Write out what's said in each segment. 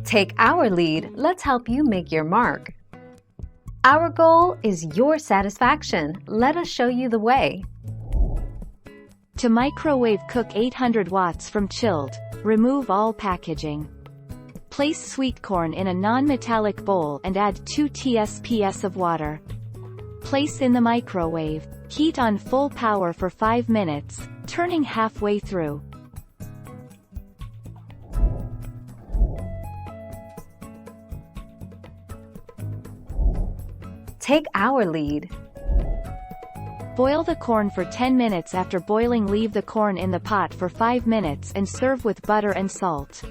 Take our lead, let's help you make your mark. Our goal is your satisfaction. Let us show you the way. To microwave cook 800 watts from chilled, remove all packaging. Place sweet corn in a non-metallic bowl and add 2 tsps of water. Place in the microwave. Heat on full power for 5 minutes, turning halfway through. Take our lead. Boil the corn for 10 minutes. After boiling, leave the corn in the pot for 5 minutes and serve with butter and salt.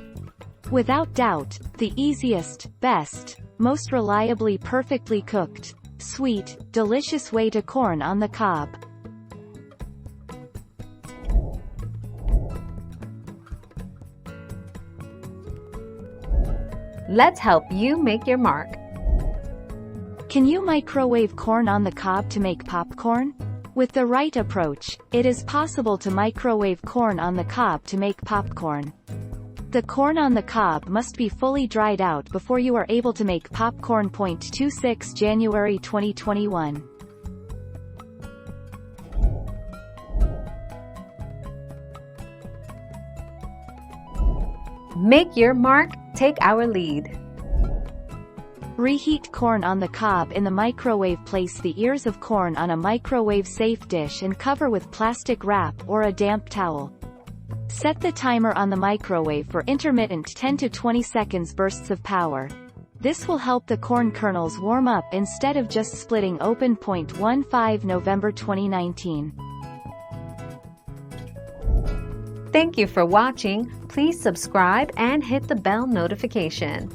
Without doubt, the easiest, best, most reliably perfectly cooked, sweet, delicious way to corn on the cob. Let's help you make your mark. Can you microwave corn on the cob to make popcorn? With the right approach, it is possible to microwave corn on the cob to make popcorn. The corn on the cob must be fully dried out before you are able to make popcorn. 26 January 2021. Make your mark, take our lead. Reheat corn on the cob in the microwave. Place the ears of corn on a microwave-safe dish and cover with plastic wrap or a damp towel. Set the timer on the microwave for intermittent 10 to 20 seconds bursts of power. This will help the corn kernels warm up instead of just splitting open. 15 November 2019. Thank you for watching. Please subscribe and hit the bell notification.